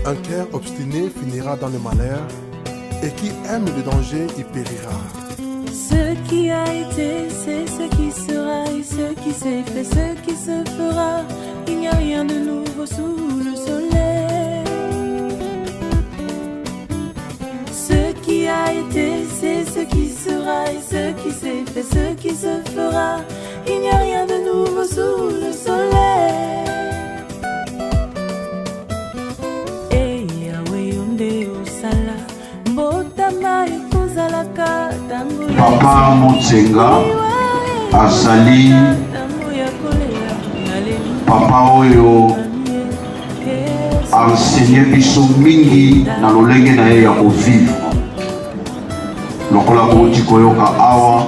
Un cœur obstiné finira dans le malheur, et qui aime le danger y périra. Ce qui a été, c'est ce qui sera, et ce qui s'est fait, ce qui se fera. Il n'y a rien de nouveau sous le soleil. Ce qui a été, c'est ce qui sera, et ce qui s'est fait, ce qui se fera. Il n'y a rien de nouveau sous le soleil. Papa Motsenga asali papa oyo enseigné biso mingi na lolenge na ye ya kovivre lokola bouti koyoka awa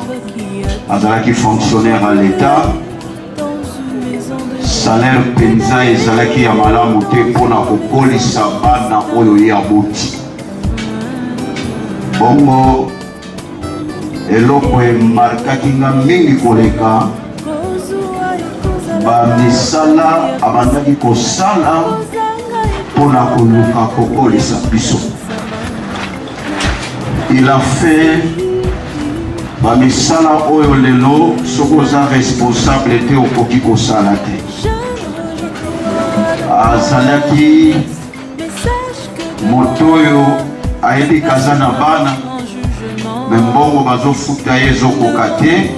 azalaki fonctionnaire à l'état salaire penza ezalaki ya malamu te mpona kokolisa bana oyo ye aboti bongo eloko emarkaki nga mingi koleka bamisala abandaki kosala mpona koluka kokolisa biso. Il a fait bamisala oyo lelo soki oza responsable te okoki kosala te. Azalaki moto oyo ayebi kaza na bana membongo bazofuta ye ezokoka te,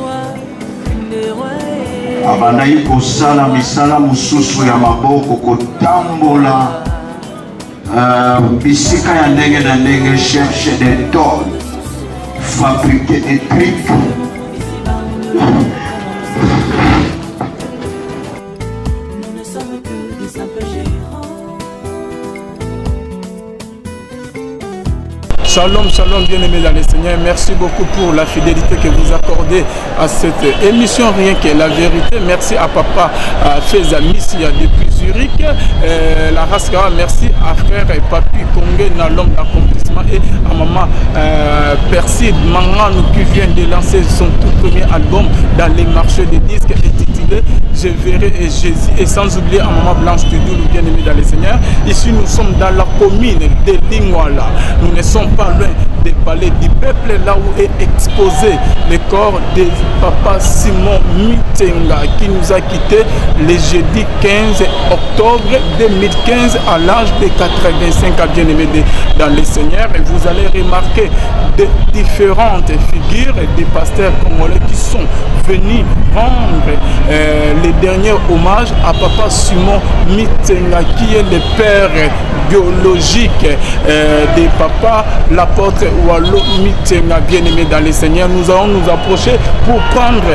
abandaki kosala misala mosusu ya maboko, kotambola bisika ya ndenge na ndenge, cherche des tonnes, fabriquer des trucs. Shalom, shalom, bien-aimés dans le Seigneur. Merci beaucoup pour la fidélité que vous accordez à cette émission Rien que la vérité. Merci à Papa Feza Missia depuis Zurich. La race, merci à frère et Papi Kongé, l'homme d'accomplissement, et à maman Percy Mangano qui vient de lancer son tout premier album dans les marchés des disques intitulé Je verrai et Jésus. Et sans oublier à maman Blanche Tudoulou, bien-aimés dans le Seigneur. Ici, nous sommes dans la commune de Lingwala. Nous ne sommes pas loin des palais du peuple, là où est exposé le corps de Papa Simon Mitenga qui nous a quittés le jeudi 15 octobre 2015 à l'âge de 85 ans, bien-aimés dans le Seigneur. Et vous allez remarquer de différentes figures des pasteurs congolais qui sont venus rendre les derniers hommages à Papa Simon Mitenga qui est le père biologique de Papa l'apôtre Wallo Mitenga, bien-aimé dans le Seigneur. Nous allons nous approcher pour prendre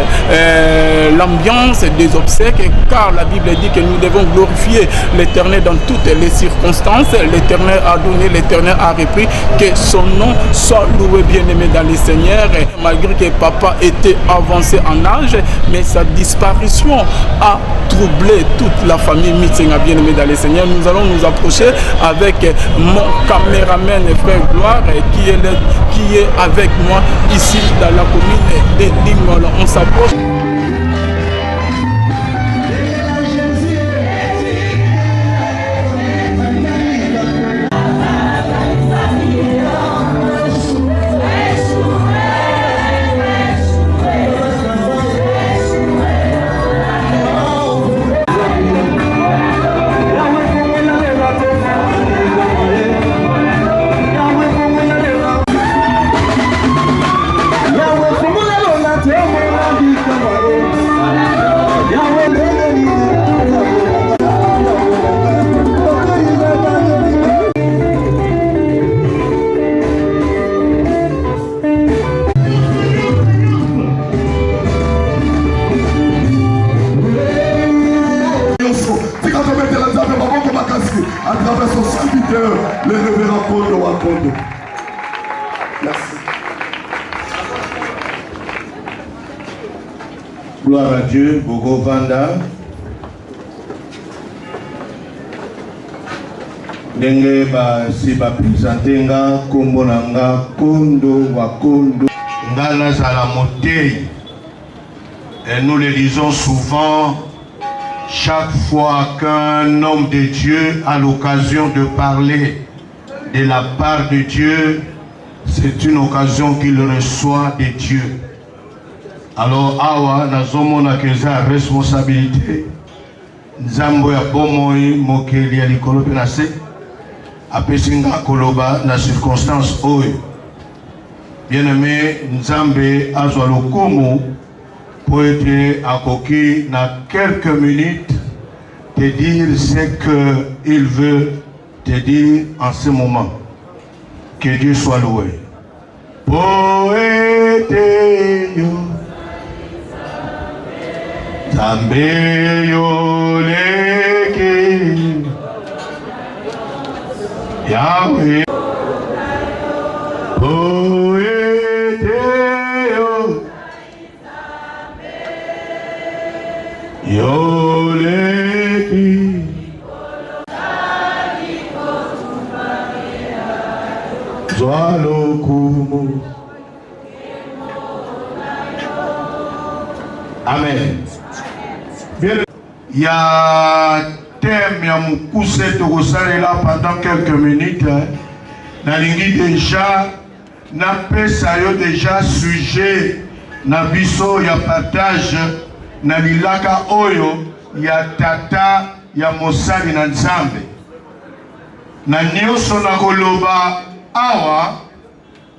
l'ambiance des obsèques, car la Bible dit que nous devons glorifier l'Éternel dans toutes les circonstances. L'Éternel a donné, l'Éternel a repris, que son nom soit loué, bien-aimé dans le Seigneur. Malgré que Papa était avancé en âge, mais sa disparition a troublé toute la famille Mitenga, bien-aimé dans le Seigneur. Nous allons nous approcher avec mon caméraman frère Gloire qui est avec moi ici dans la commune de Lingwala. On s'approche. à travers son serviteur, le révérend Kondo Wakondo. Merci. Gloire à Dieu, Bogo Vanda. Ndenge ba si ba presentenga kombo nanga Kondo Wakondo. Ngala Zalamotei. Et nous le disons souvent, chaque fois qu'un homme de Dieu a l'occasion de parler de la part de Dieu, c'est une occasion qu'il reçoit de Dieu. Alors, awa, nazomona keza responsabilité. Nzambo ya bomoi mokeli ya likolo pe na se. Apesinga koloba na circonstance oyo. Bien-aimé, Nzambe azwa lokumu pour être akoki na quelques minutes te dire ce qu'il veut te dire en ce moment. Que Dieu soit loué. Poète yo Nzambe yo leki Yahweh Poète yo yo leki Zwalokumu. Amen. Il y a thème ya mukuse tokosalela pendant quelques minutes. Nalingi déjà na pesa yo déjà sujet na biso ya partage na lilaka oyo ya tata ya mosali na Nzambe. Na nyonso na koloba awa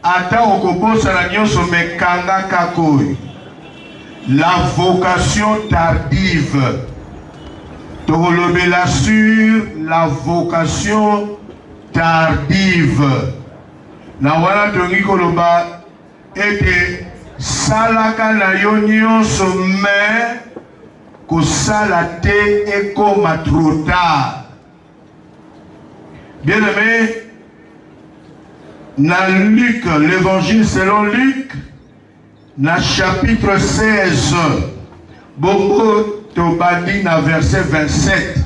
ata okobosa na nyonso mekanga kakoy. La vocation tardive. Tolobela sur la vocation tardive. Na wana tongi koloba ete salaka na yo nyonso me kosala te ekoma trop tard. Bien-aimé, dans Luc, l'évangile selon Luc, dans chapitre 16, Bongo Tobadi, dans verset 27,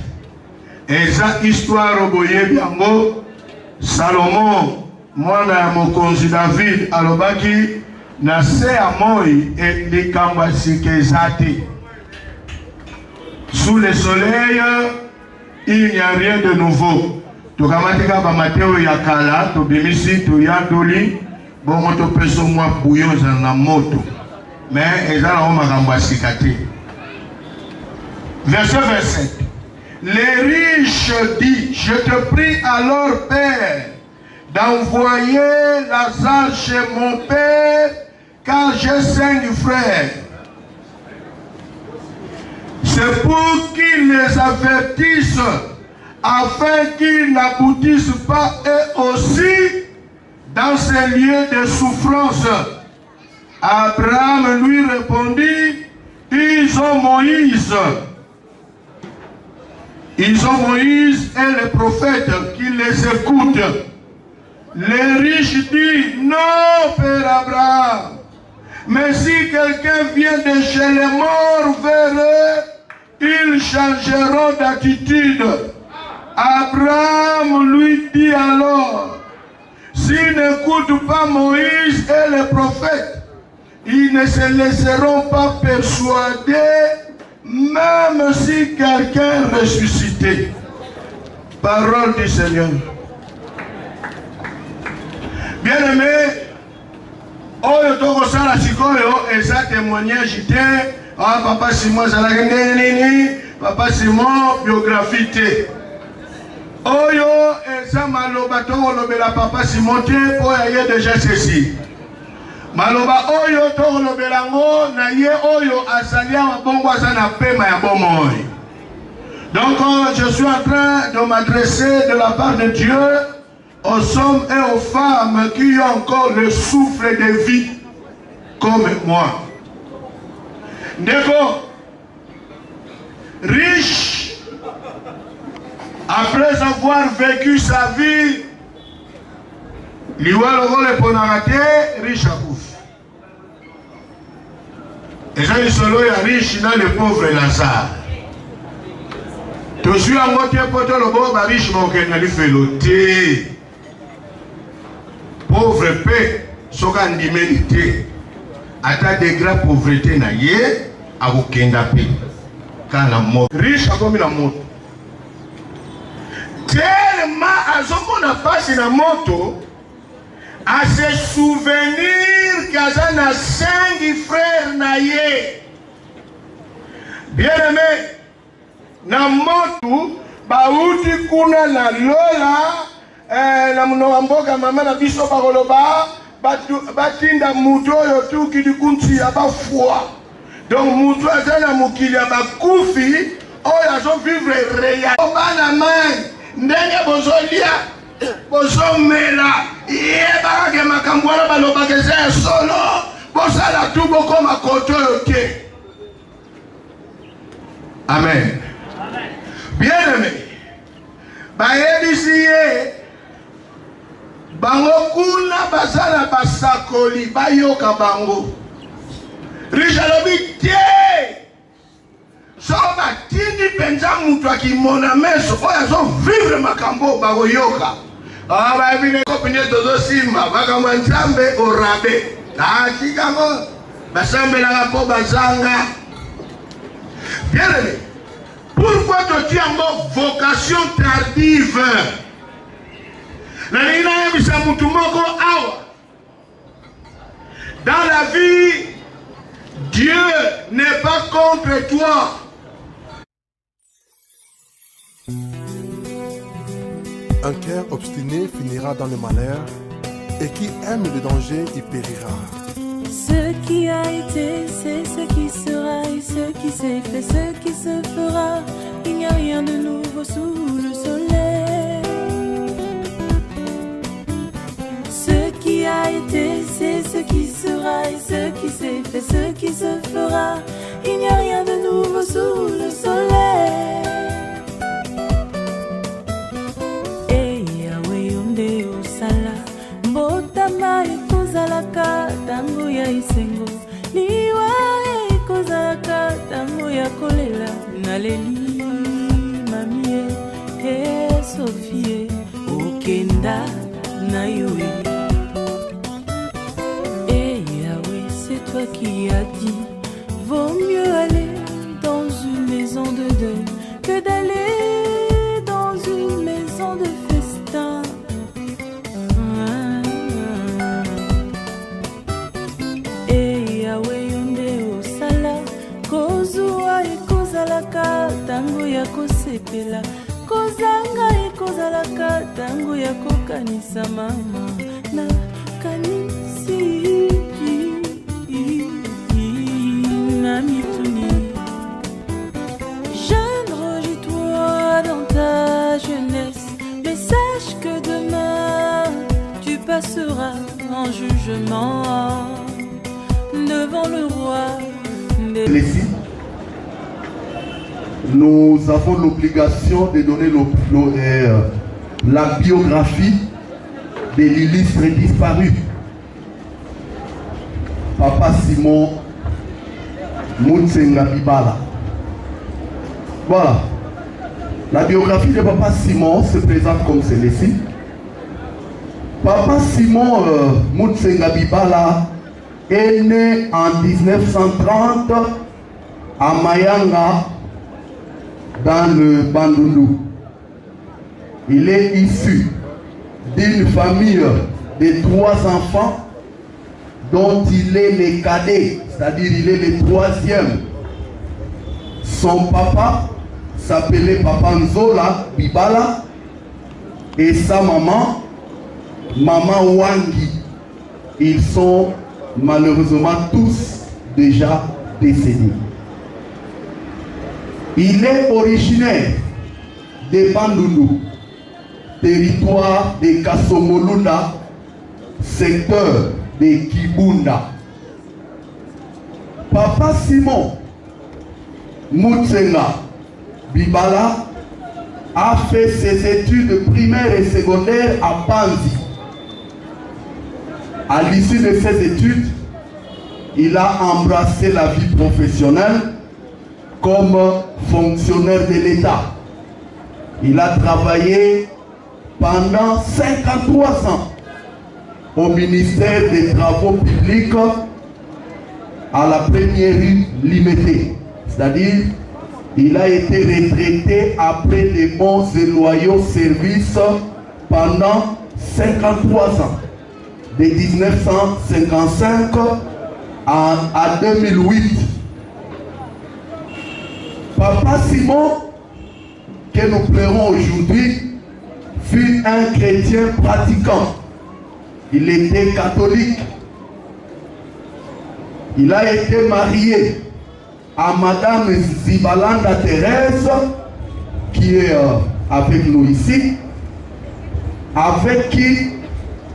et ça, histoire au boye biango, Salomon, moi, mon consul David, alobaki, na se amoi et les kambasi kezati. Sous le soleil, il n'y a rien de nouveau. Tokamatika ba Mateo yakala to bimisi to yandoli bongo to peso mwa bouillon na moto mais ezala o makambo asikate. Verset 27. Les riches disent, je te prie alors Père d'envoyer Lazare chez mon père car j'ai 5 frères. C'est pour qu'il les avertisse afin qu'ils n'aboutissent pas eux aussi dans ces lieux de souffrance. Abraham lui répondit, ils ont Moïse. Ils ont Moïse et les prophètes qui les écoutent. Les riches disent, non, Père Abraham, mais si quelqu'un vient de chez les morts vers eux, ils changeront d'attitude. Abraham lui dit alors, s'ils n'écoutent pas Moïse et les prophètes, ils ne se laisseront pas persuader, même si quelqu'un ressuscité. Parole du Seigneur. Bien-aimé, oyo toko sala sikoyo eza témoignage te, ah papa Simon zalaki nini, papa Simon biographie te. Oyo eza maloba toko lobela papa Simon te, oyo ye déjà ceci. Maloba oyo toko lobela ngo na ye oyo asalia mabongo asa na pema ya bomoi. Donc je suis en train de m'adresser de la part de Dieu aux hommes et aux femmes qui ont encore le souffle de vie comme moi. Ndeko, riche, après avoir vécu sa vie, liwa le ponarate, riche à couf. Et ça, il solo ya riche dans le pauvre Lazare. Tu suis en moitié pour te le bon, riche, mon qu'elle n'a fait l'ôté. Pauvre paix, ce qu'on dit mérité. ata degré pauvreté na ye akokenda pe kana moto riche akomi na moto tellement azomona pasi na moto à se souvenir qu'aza na 5 frères na ye bien aimé na motu bauti kuna na lola na mnoka mboka mama na biso bakoloba batinda mutu oyo tuki dikunti ya bafwa donc mutu aza na mokili ya bakufi oyo azovivre reya bana mai ndenge bozolia bozomela yebakake makambo wana balobaka eza ya solo bosala tu bokoma koto oyo te. Amen. Bien aimé bayebisi ye bango kuna bazala basakoli bayoka bango riche alobi te soko batindi mpenza mutu akimona meso oyo azovivre makambo bakoyoka bayebine kopine tozosimba makambo ya nzambe orabe akikango basambelaka mpo bazanga. Bien aimé, pourquoi tu as une vocation tardive? Dans la vie, Dieu n'est pas contre toi. Un cœur obstiné finira dans le malheur, et qui aime le danger y périra. Ce qui a été, c'est ce qui sera, et ce qui s'est fait, ce qui se fera. Il n'y a rien de nouveau sous le soleil. Ce qui a été, c'est ce qui sera, et ce qui s'est fait, ce qui se fera. Il n'y a rien de nouveau sous le soleil. Et Yahweh onde osala, mbotama ekozalaka tango ya isengo, liwa ekozalaka tango ya kolela. Naleli mamie e Sophie okenda na yoe. Et Yahweh, c'est toi qui as dit, vaut mieux aller dans une maison de deuil que d'aller dans une maison de festin. Et Yahweh onde osala, kozua ekozalaka tango ya kosepela, kozanga ekozalaka tango ya kokanisa mama na kanisi na mituni. Jeune, rejouis-toi dans ta jeunesse, mais sache que demain tu passeras en jugement devant le roi des... Nous avons l'obligation de donner la biographie de l'illustre disparu, Papa Simon Mutsenga Bibala. Voilà. La biographie de Papa Simon se présente comme celle-ci. Papa Simon Mutsenga Bibala est né en 1930 à Mayanga, dans le Bandundu. Il est issu d'une famille de 3 enfants dont il est le cadet, c'est-à-dire il est le 3e. Son papa s'appelait Papa Nzola Bibala et sa maman, Maman Wangi. Ils sont malheureusement tous déjà décédés. Il est originaire de Bandundu, territoire de Kasomolunda, secteur de Kibunda. Papa Simon Mutsenga Bibala a fait ses études primaires et secondaires à Panzi. À l'issue de ses études, il a embrassé la vie professionnelle comme fonctionnaire de l'État. Il a travaillé pendant 53 ans au ministère des Travaux publics à la première rue limitée. C'est-à-dire, il a été retraité après les bons et loyaux services pendant 53 ans, de 1955 à 2008. Papa Simon, que nous pleurons aujourd'hui, fut un chrétien pratiquant. Il était catholique. Il a été marié à Madame Zibalanda Thérèse, qui est avec nous ici, avec qui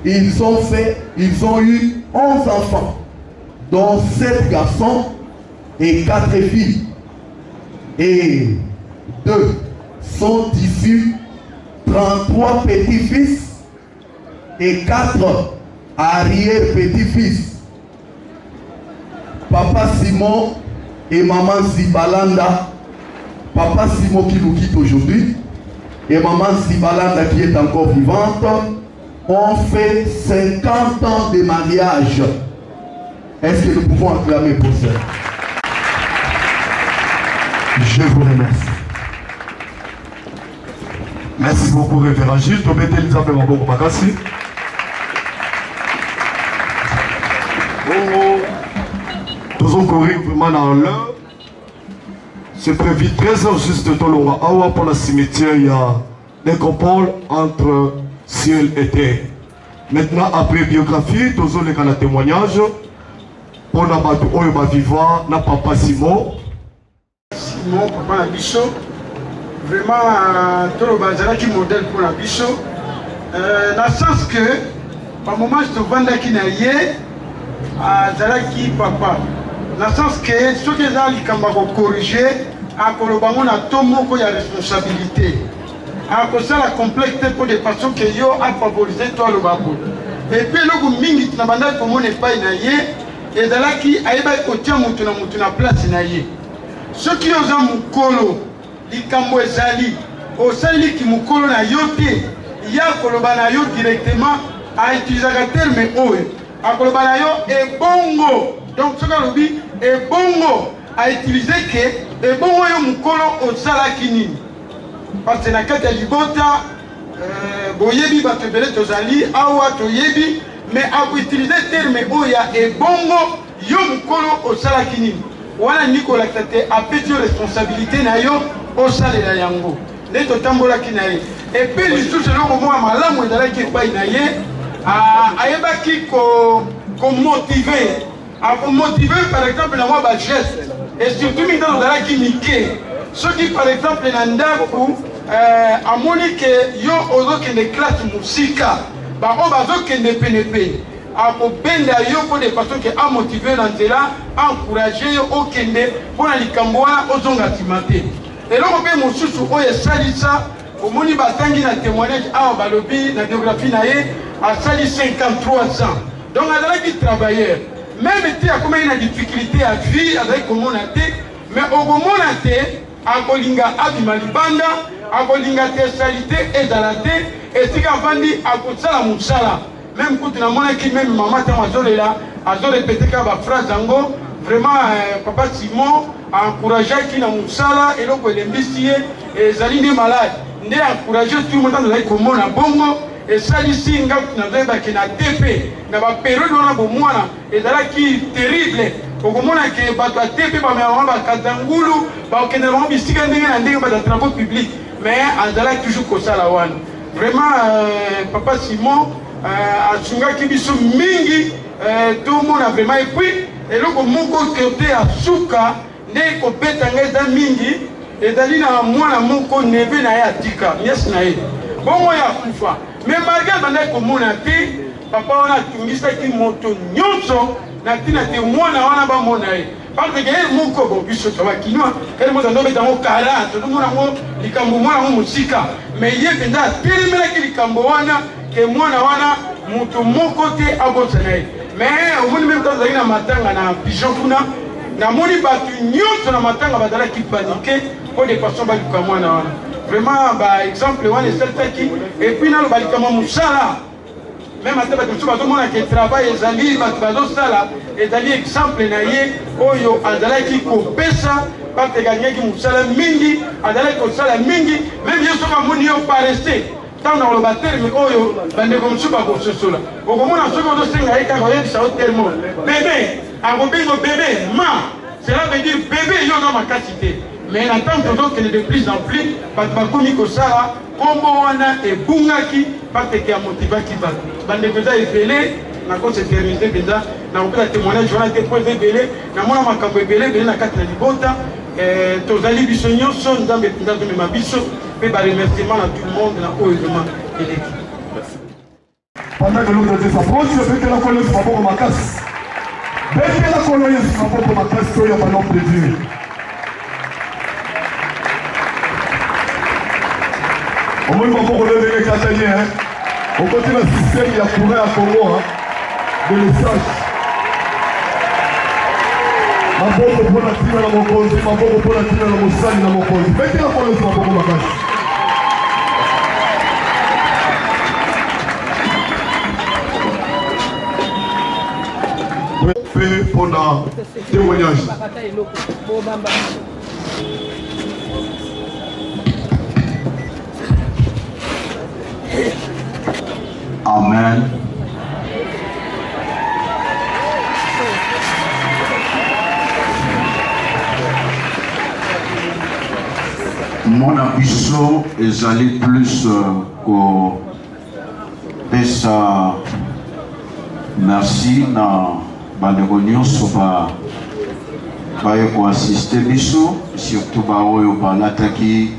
ils ont eu 11 enfants, dont 7 garçons et 4 filles. Et 2 sont issus 33 petits-fils et 4 arrière-petits-fils. Papa Simon et maman Zibalanda, Papa Simon qui nous quitte aujourd'hui, et maman Zibalanda qui est encore vivante, ont fait 50 ans de mariage. Est-ce que nous pouvons acclamer pour ça? Je vous remercie. Merci beaucoup, révérend Gilles. Nous avons couru vraiment dans l'heure. C'est prévu 13h juste de Tolora Awa pour le cimetière. Il y a nécropole entre ciel et terre. Maintenant, après biographie, nous avons les témoignages pour la bateau Oyoba Viva, na Papa Simon. Simon, Papa Bicho. Vraiment, Toloba Zalaki modèle pour la Bicho. Dans le sens que, par moment, je te vends qui n'a à Zalaki Papa. Dans le sens que, ce que les gens ont corrigé, à Kolobango, on a tout le monde qui a responsabilité. À cause de la complexité pour des personnes qui ont favorisé toi le babou. Et puis, le mingi, tu n'as pas de comment n'est pas inaïe, et Zalaki a été côté à place inaïe. Ceux qui ont un moukolo, les Kambo Zali, au Sali qui moukolo na yoté, il y a Kolobanayo directement à utiliser le terme oe. À Kolobanayo et bongo. Donc, ce qu'on dit, et bongo à utiliser que, et bongo yo moukolo au Salakini. Parce que na kata libota, boyebi batebele tozali, awa toyebi, mais à utiliser le terme oya et bongo yo moukolo au Salakini. Voilà Nicolas Tate a pris responsabilité na yo au sale la yango. Les totambola kinaye. Et puis les sous selon comment malamu et dans qui pas inaye a eba qui ko motiver à motiver par exemple la moi geste et surtout dans la qui niqué. Ceux qui par exemple nanda ou à monique yo ozo que les classes musika ba o bazo que ne PNP. À benda yo pour des personnes qui a motivé dans cela, encourager au kende pour la likamboa aux ongatimate. Et là on peut mon sous oye salisa au moni batangi na témoignage à balobi la biographie naé à sali 53 ans. Donc à la qui travailleur même si a comme une difficulté à vivre avec comment on a été, mais au moment on a été à kolinga abimalibanda à kolinga salité et dalate et si quand on dit à kosala musala. Même quand on a qui même maman est là, elle a répété qu'elle a phrase ango vraiment Papa Simon a encouragé qui n'a musala et donc il est mbisié et Zaline est malade. Il a encouragé tout le monde dans les communes à Bongo et ça ici il a qui n'a TP, n'a pas période on a besoin et là qui terrible. Au moment où bato a TP ba maman ba katangulu ba okene ro bisika ndenge na ndenge ba travaux publics mais andala toujours comme ça la wan. Vraiment Papa Simon à Tsunga biso mingi tout le monde a vraiment épris et donc mon côté à Souka ne ko betanga za mingi et dalina mwana moko neve na ya tika yes na ye bongo ya kufa mais malgré bana ko mona te papa wana tungisa ki moto nyonso na tina te mwana wana ba mona ye parce que moko bo biso to bakinwa ele mo ndobe tango kala to mona mo likambo mwana mo musika mais ye penda telemela ki likambo wana que moi wana mutu moko te abosanaye mais au moins même quand na matanga na pigeon kuna na moni batu nyonso na matanga badala ki paniquer pour des personnes ba luka mwana wana vraiment ba exemple wana certains qui et puis na lo balika mo musala même ata bato mosusu bazomona ke travail ezali bato bazosala ezali exemple na ye oyo azalaki kopesa bato egangaki mosala mingi azalaki kosala mingi même ye soki amoni yo pareste ntango na koloba terme oyo bandeko mosusu bakososola okomona soki ozosenga ye kaka oyebisa yo terme bebe akobengo bebe ma cela veut dire bebe yo na makasi te mais na ntango tozokende de plus en plus bato bakomi kosala kombo wana ebungaki pateke ya motivaki bato bandeko eza ebele nakosa éternité mpenza nakopesa témoignage wana te po eza ebele namona makambo ebele ebele na kati na libota tozali biso nyonso nzambe mpenza azomema biso mpe baremerciement na tout le monde na oyo vraimen eleki pendant que l'autre dit s'approche, je veux que la colonne soit beaucoup ma casse. Dès que la colonne soit beaucoup ma casse, il y a pas non plaisir. Au moins, il faut lever les Catalans. On continue le système, il y a courant à Congo, de message. Ma boque pour la tine à mon cause, ma boque pour la tine à mon sang, à mon cause. Dès que la colonne soit beaucoup ma casse. Pour le témoignage. Amen. Mon ambition est allé plus qu'au pesa. Merci na bandeko nyonso baye koassiste biso surtout baoyo balataki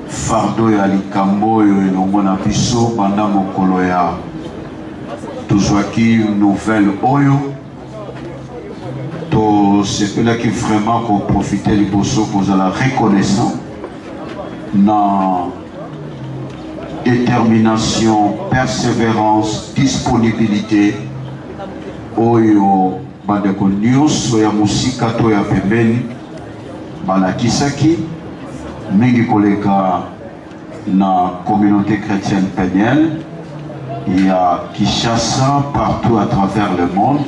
fardo ya likambo oyo elongo na biso banda mokolo ya tozwaki nouvelle oyo tosepelaki vraiment koprofite liboso kozala reconnaissant na détermination, persévérance, disponibilité oyo bandeko nyonso ya musika to ya pembeni balakisaki mingi koleka na communauté chrétienne pénienne ya Kinshasa partout à travers le monde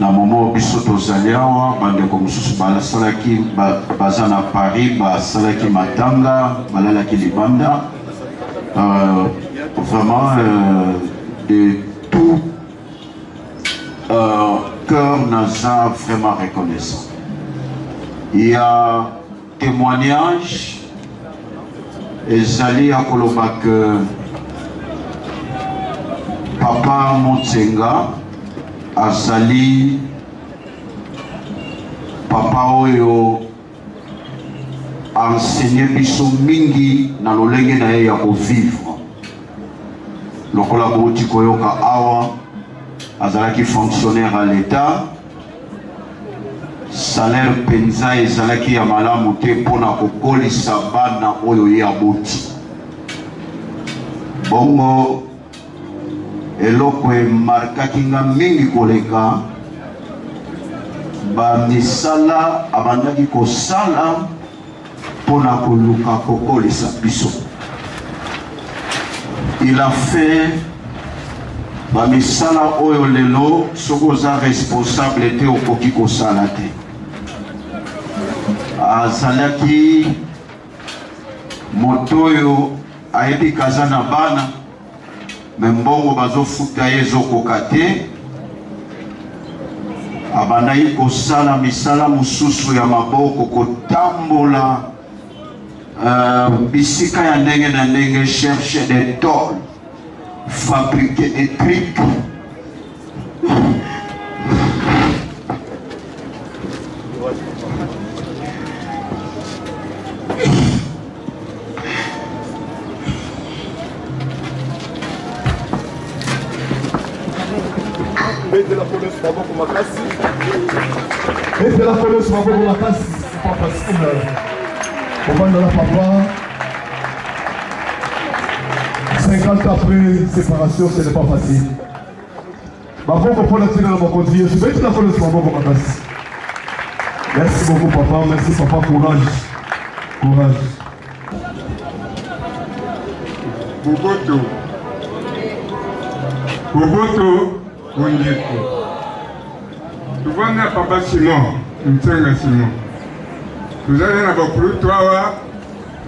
na moment biso tozali awa bandeko mosusu basalaki baza na Paris basalaki matanga balalaki libanda vraiment de tout cœur naza vraiment reconnaissant. Il y a témoignage ezali ya koloba que Papa Motsenga azali papa oyo enseigné biso mingi na lolenge na ye ya kovivre lokola bouti koyoka awa azalaki fonctionnaire à l'État salaire penza ezalaki ya malamu te mpona kokolisa bana oyo ye aboti bongo eloko emarkaki nga mingi koleka bamisala abandaki kosala mpona koluka kokolisa biso. Il a fait bamisala oyo lelo soki oza responsable te okoki kosala te. Azalaki moto oyo ayebi kaza na bana me mbongo bazofuta ye ezokoka te. Abandaki kosala misala mosusu ya maboko kotambola bisika ya ndenge na ndenge, chercher des tôles, fabriquer des trucs. Mettez la police pour ma classe. Mettez la police pour ma classe. C'est pas facile. Au moins de la papa. 50 après séparation, ce n'est pas facile. Ma pauvre pour la tirer dans mon continuer. Je vais la police pour ma classe. Merci beaucoup papa. Merci papa. Courage. Courage. Boboto Bondeko. Tu vois, Papa Simon, Mtenga Simon. Nous allons à Bokrutoa,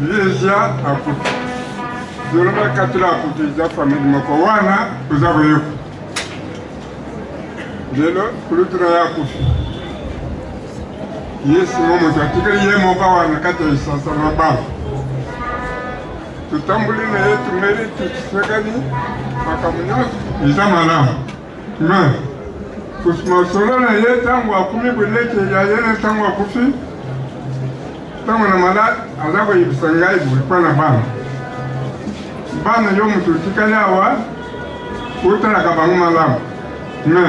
Liesia à Kouti. Je ne vais pas te la Kouti, la famille de Mokowana, vous avez eu. Je l'ai Koutroya à Kouti. Yes, Simon, tu as tiré hier mon Kawana, quand tu es sans sa barre. Tu tamboulines et tu mérites, tu te gagnes. Ma communion, ils sont malades. Mais, kusmasolo na ye tangu akumi buleke ya yene tangu akufi tangu na mala azako yibisangai bulpa na bana yo mutu tikali awa utala ka bangu malamu me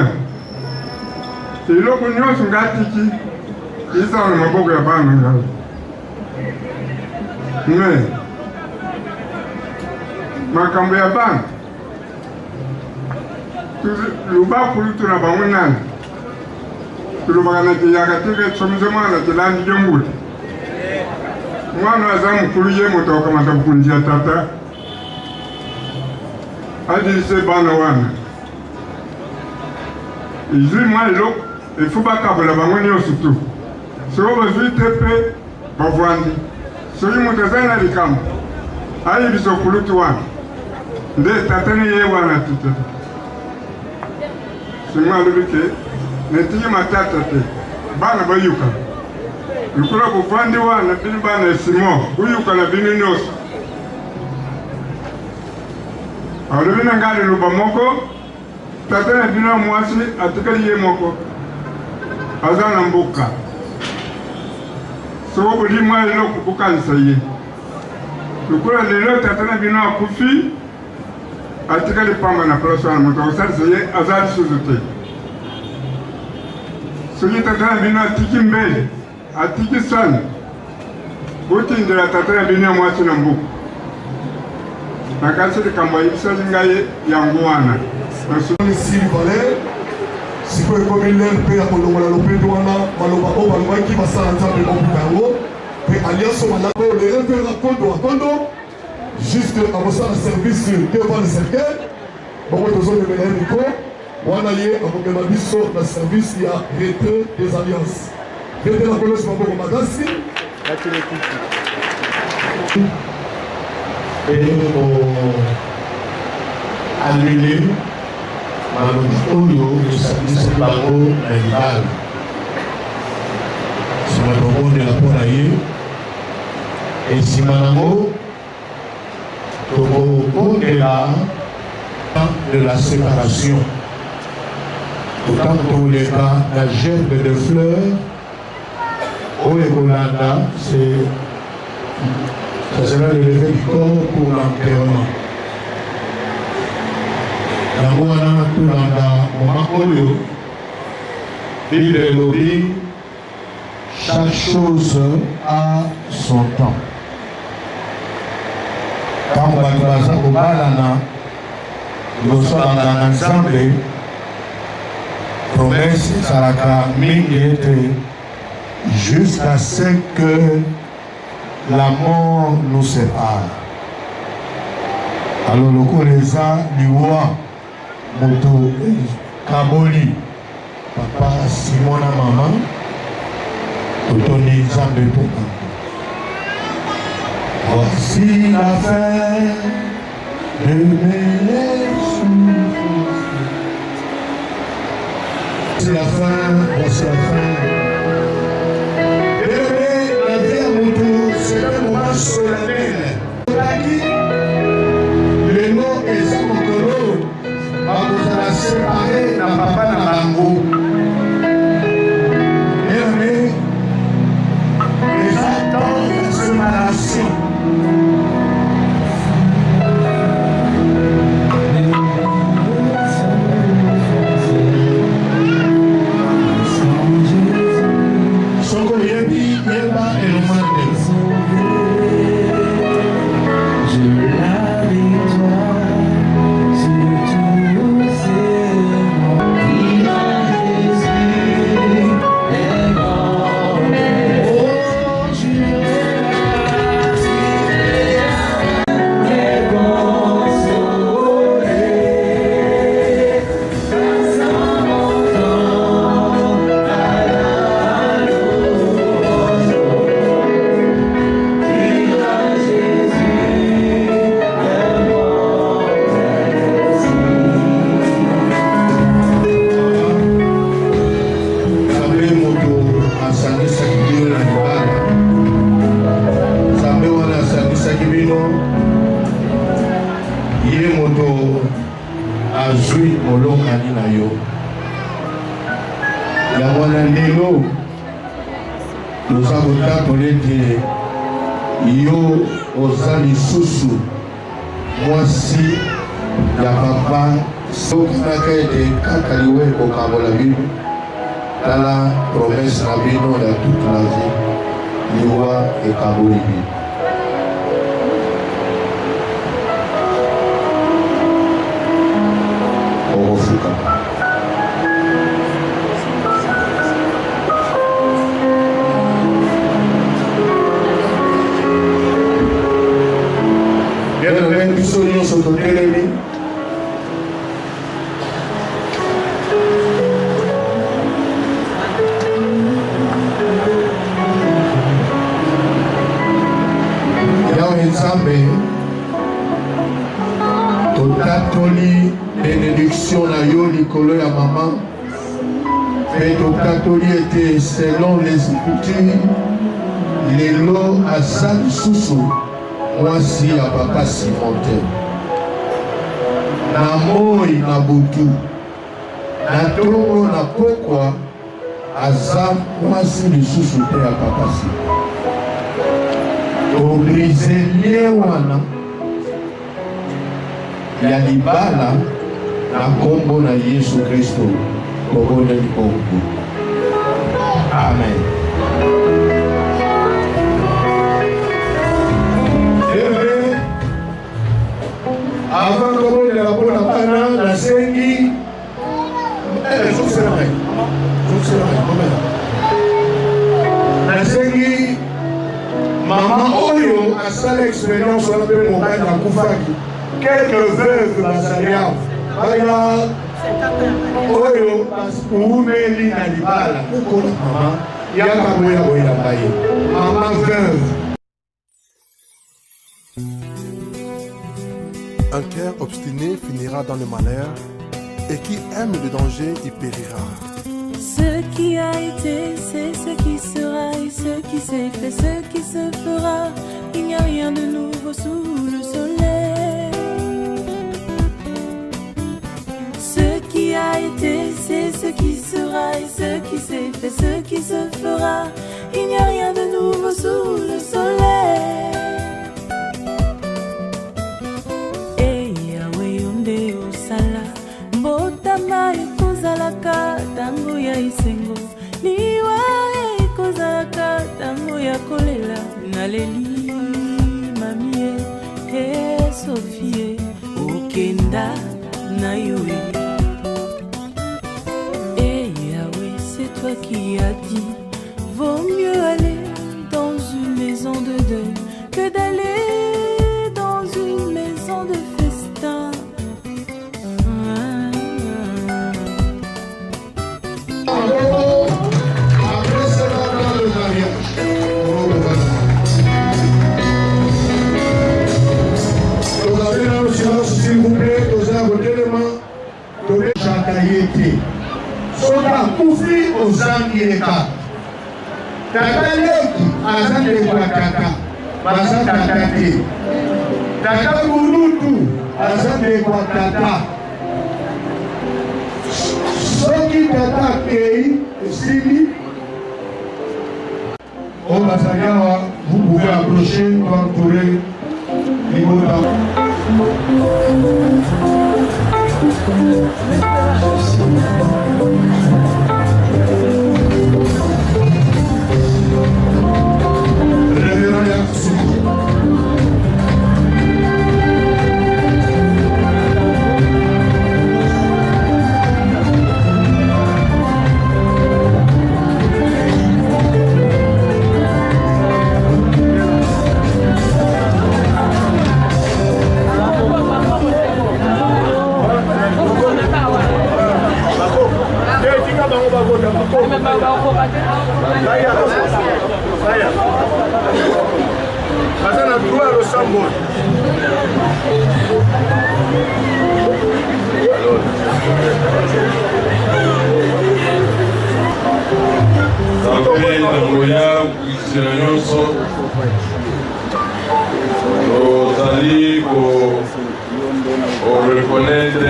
iloko nyonso ngatiki isa na maboko ya bana ngai me makambo ya bana luba kulutu na bango nani tulubaka na tiyaka tike tsomize mwana tilandi jombuti mwana aza mukulu ye moto akamata bukundi ya tata adilise bana wana izwi mwa eloko efu bakabola bango nyonso tu soko bazwi te mpe bavwandi soki moto azali na likambo ayebisa okulutu wana nde tata ne ye wana titete Sima lubike, netiki matata te, bana bayuka. Lukula kufandi wana bini bana Simon, uyuka na bini nyoso. Alubina ngali luba moko, tata na bina mwasi atikali ye moko. Azana mbuka. Soko budi mwa ilo kubuka nsaye. Lukula lelo tata na bina akufi, atikali pamba na ploso na moto osali seye azali suzuti soki tata na bino atiki mbele atiki sani botindela tata na bino ya mwasi na mbuku nakasi likambo ayebisaki ngai yango wana Sili Valer, sikoyo ekomi lere mpe ya kolongola lopeto wana maloba oyo balobaki basala nzambe mobuka yango mpe alianso malako lere mpe rakondo akondo juste à votre service devant le cercueil, bon, nous avons le micro, on a lié à mon biso le service il y a retrait des alliances. Retrait la police pour mon magassi. Et annulé le service Bango Naïval. C'est ma bonne de la Ponaïe. Et si Manamo de la séparation. Autant pour les cas, la gerbe de fleurs, au Égolanda, ça sera le lever du corps pour l'enterrement. La Moana, tout moment Oyo, Bible et Lobby, chaque chose a son temps. Quand on va se balana, nous sommes dans l'ensemble, promesse Saraka Mingete, jusqu'à ce que la mort nous sépare. Alors le connaissant du roi Moto Kaboli, papa Simona maman, Tony Zambé pour voici la fin de mes souffrances. C'est la fin, voici la fin. Bébé, la vie à mon tour, c'est un moment solennel. Le mot est ça mon colo. Vous allez séparer la papa na bango. Bébé, les attentes de séparation. Soko yebi yeba elomande. yango na lelo toza kotambola ete yo oza lisusu mwasi ya papa sokinaka ete kaka liwe ekokambola bino tala promese na bino ya toute la vie liwa ekaboli bino. Okofuka bien biso nyonso totelemi Nzambe totatoli bénédiction na yo likolo ya mama mpe totatoli ete selon les écritures lelo aza lisusu mwasi ya papa Simon te na moi na butu na tongo na pokwa aza mwasi lisusu te ya papa Simon. Obrise lie wana ya libala na kombo na Yesu Kristo tobone likongo. Amen. Avant de la bonne bana la sengi la sengi maman oyo asala expérience wana mpe mobali akufaki quelques veuves bazalia baya oyo umeli na libala ukona mama yaka boya boyelanga ye mama veuve. Un cœur obstiné finira dans le malheur, et qui aime le danger y périra. Ce qui a été, c'est ce qui sera, et ce qui s'est fait, ce qui se fera. Il n'y a rien de nouveau sous le soleil. Ce qui a été, c'est ce qui sera, et ce qui s'est fait, ce qui se fera. Il n'y a rien de nouveau sous le soleil. Mbotama ekozalaka tango ya isengo, liwa ekozalaka tango ya kolela. Naleli mamie e Sophie okenda na yoe. Et Yahweh, c'est toi qui as dit, vaut mieux aller dans une maison de deuil que d'aller dans une maison de festin. S'il vous plaît, aux éléments, de chantayété. Soda koufi aux angireka. Tata leki, azande kwa tata, baza tata te. Tata kurutu, azande kwa tata. Soki tata kei, sili. Au Basagawa, vous pouvez approcher, entourer les mots. Reconnaître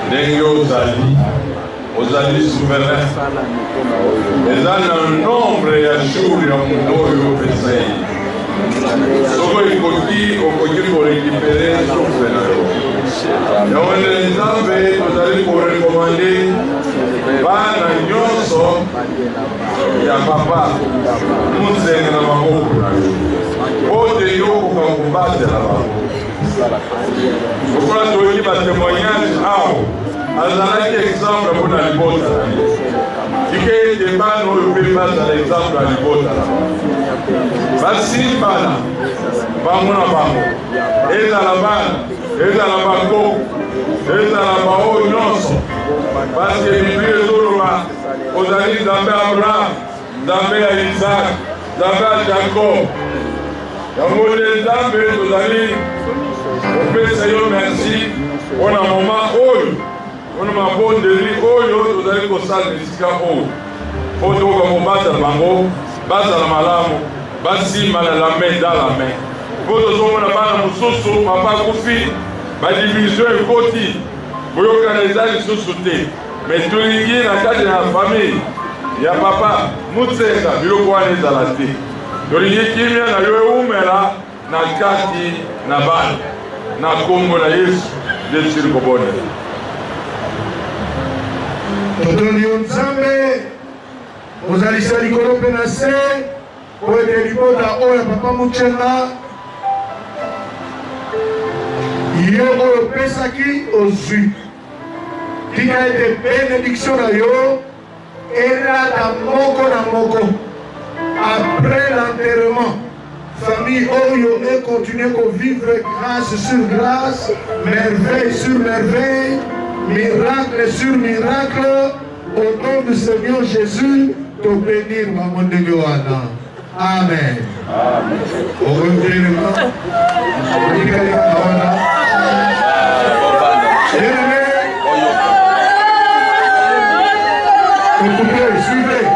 ndenge ozali souverain eza na nombre ya jour ya mundu oyo opesa ye soko ekoki okoki korekipere souffle na yo yawene nzambe tozali korekomande bana nyonso ya papa muzenge na maboko na yo ote yo koka kobatela bango lokola toyoki batémoignage awo azalaki exemple mpona libota na ye ike ete bana oyo mpe bazala exemple ya libota na bango basimbana bango na bango ezala bana ezala bakoko ezala baoyo nyonso parce que biblie ezoloba ozali nzambe ya abraham nzambe ya isaac nzambe ya jacob yango nde nzambe tozali kopesa yo merci mpona moma oyo mpona mabondeli oyo tozali kosala esika oyo po tokoka kobatala bango bazala malamu basimba na la main dans la main po tozomona bana mosusu papa akufi badivision ekoti boyokana eza lisusu te me tolingi na kati ya famille ya papa mutsenga biloko wana ezala te tolingi kimia na yo eumela na kati na bana na kombo na yesu nde tisili kobonela totondi yo nzambe ozalisa likolo mpe na se po ete libota oyo ya papa mutsenga yo oyo opesaki ozwi tika ete bénédiction na yo elata moko na moko après l'enterrement famille oyo econtinue kovivre grâce sur grâce merveille sur merveille miracle sur miracle au nom du Seigneur Jésus te bénir bango ndenge wana amen okotelema otikaleka wana écoutez, suivez.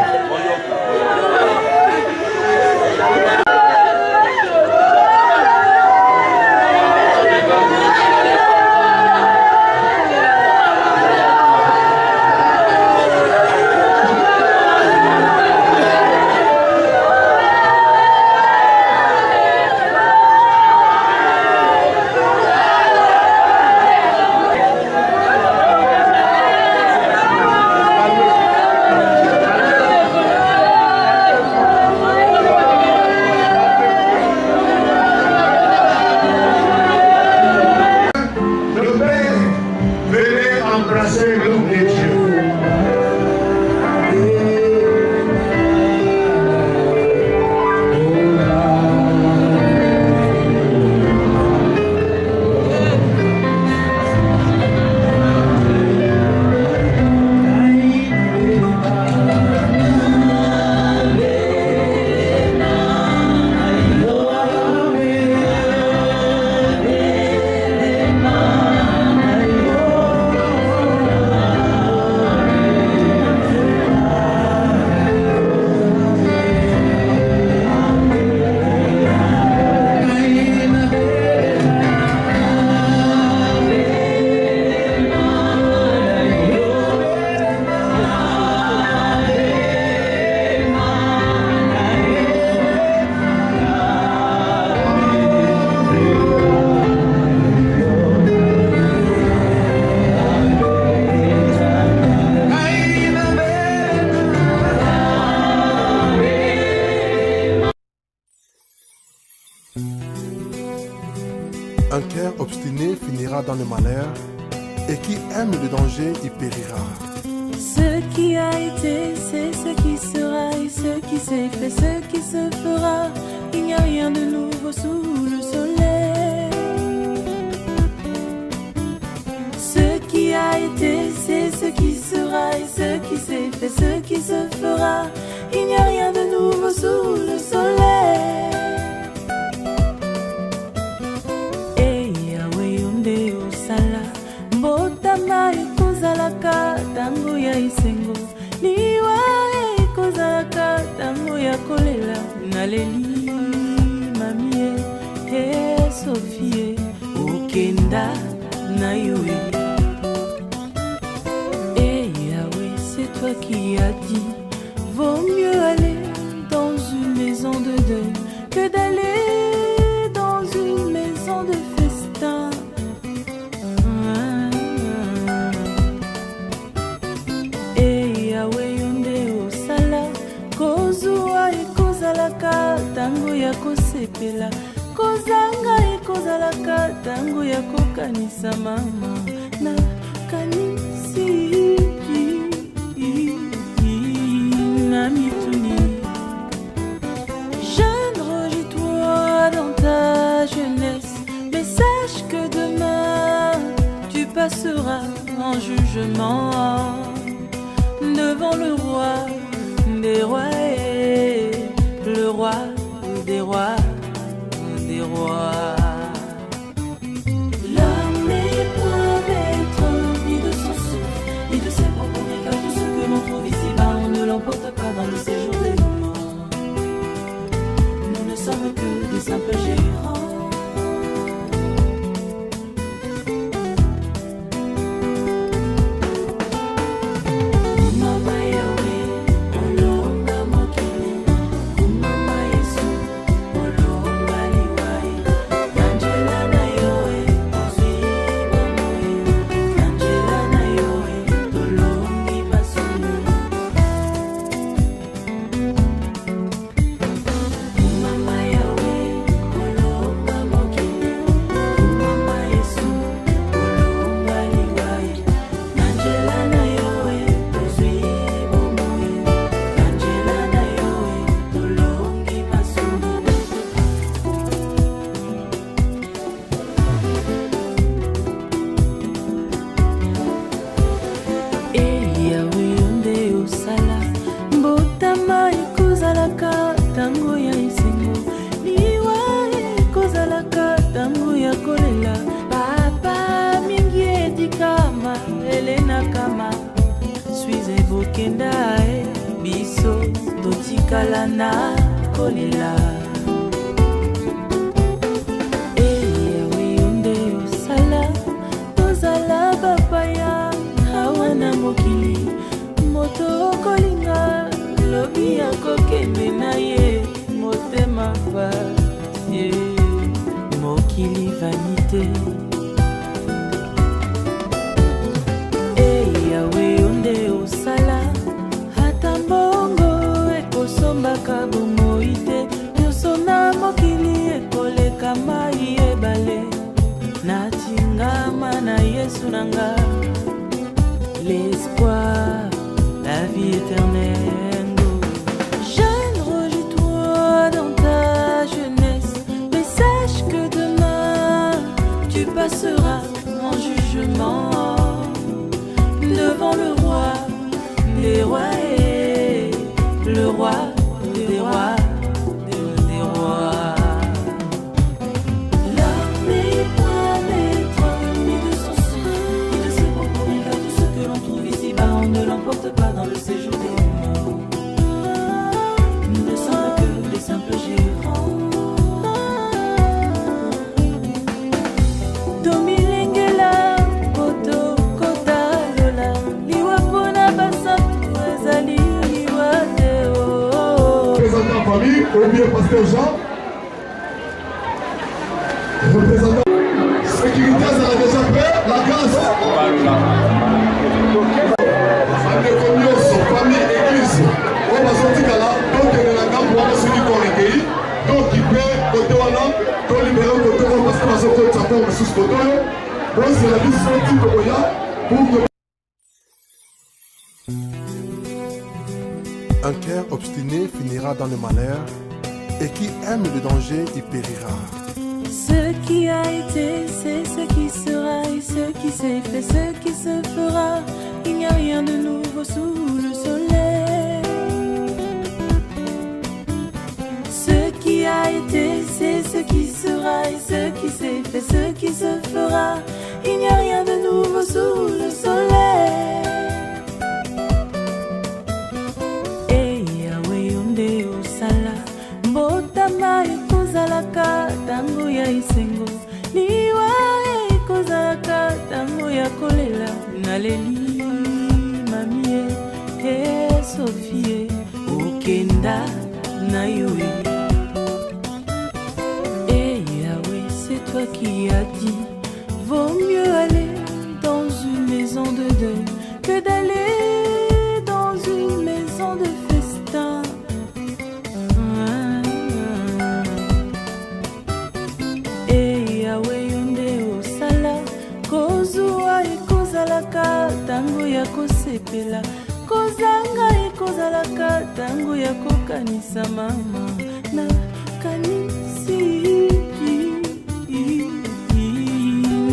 Un cœur obstiné finira dans le malheur, et qui aime le danger y périra. Ce qui a été, c'est ce qui sera, et ce qui s'est fait, ce qui se fera. Il n'y a rien de nouveau sous le soleil. Ce qui a été, c'est ce qui sera, et ce qui s'est fait, ce qui se fera. Il n'y a rien de nouveau sous le soleil. Mbotama ekozalaka tango ya isengo, liwa ekozalaka tango ya kolela. Naleli mamie e Sofie okenda na yoe toi qui as dit, vaut mieux aller dans une maison de deuil que d'aller dans une maison de festin. Et Yahweh yonde osala kozua ekozalaka tango ya kosepela kozanga ekozalaka tango ya kokanisa mama na kanisi na mituni. Jeune, régis-toi dans ta jeunesse, mais sache que demain tu passeras en jugement devant le roi des rois et le roi des rois des rois. L'homme n'est point maître ni de son souffle, ni de ses propres car tout ce que l'on trouve ici-bas, on ne l'emporte pas dans le séjour des morts. Nous ne sommes que des simples gérants. L'espoir, la vie éternelle. Jeune, régis-toi dans ta jeunesse, mais sache que demain tu passeras en jugement devant le roi des rois et le roi des rois des rois. L'homme n'est point maître ni de son souffle, ni de ses propres car tout ce que l'on trouve ici-bas, on ne l'emporte pas dans le séjour des morts. Nous ne sommes que des simples gérants. Domilengela, Koto, Kota, Lola, Liwapona, Basapu, Ezali, Liwateo. Représentant famille, oublié pasteur Jean. Représentant sécurité, ça a déjà fait la grâce. Famille, église, on va sortir là, donc il y a la gamme pour celui qu'on recueille. Donc il peut, côté Wana, pour libérer côté Wana, parce que la sortie de sa forme sous côté. Donc c'est la vie sortie de Oya pour que. Un cœur obstiné finira dans le malheur, et qui aime le danger y périra. Ce qui a été, c'est ce qui sera, et ce qui s'est fait, ce qui se fera. Il n'y a rien de nouveau sous le soleil. Ce qui a été, c'est ce qui sera, et ce qui s'est fait, ce qui se fera. Il n'y a rien de nouveau sous le soleil. Et Yahweh yonde osala, mbotama ekozalaka tango ya isengo, liwa ekozalaka tango ya kolela. Naleli mamie Sophie, Okenda, Nayoé. Et Yahweh, c'est toi qui as dit, vaut mieux aller dans une maison de deuil que d'aller dans une maison de festin. Et Yahweh, Yonde Osala, Kozua et Kozalaka, Tango ya Kosepela. Kozanga ekozalaka tango ya kokanisa mama na kanisi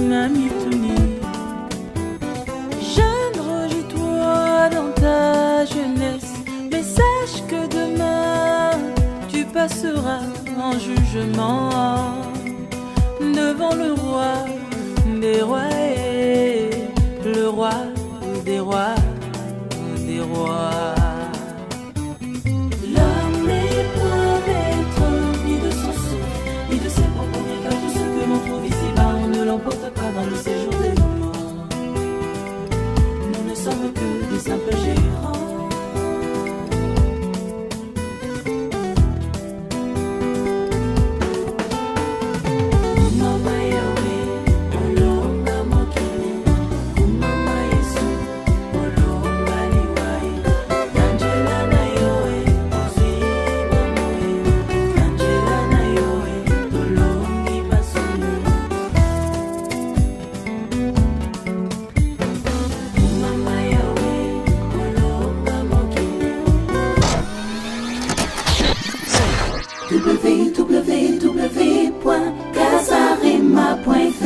na mituni. Jeune, rejouis-toi dans ta jeunesse, mais sache que demain tu passeras en jugement devant le roi des rois et le roi des rois. L'homme n'est point maître ni de son souffle, ni de ses propres biens, car tout ce que l'on trouve ici-bas, on ne l'emporte pas dans le séjour des morts. Nous ne sommes que des simples gérants. www.casarema.fr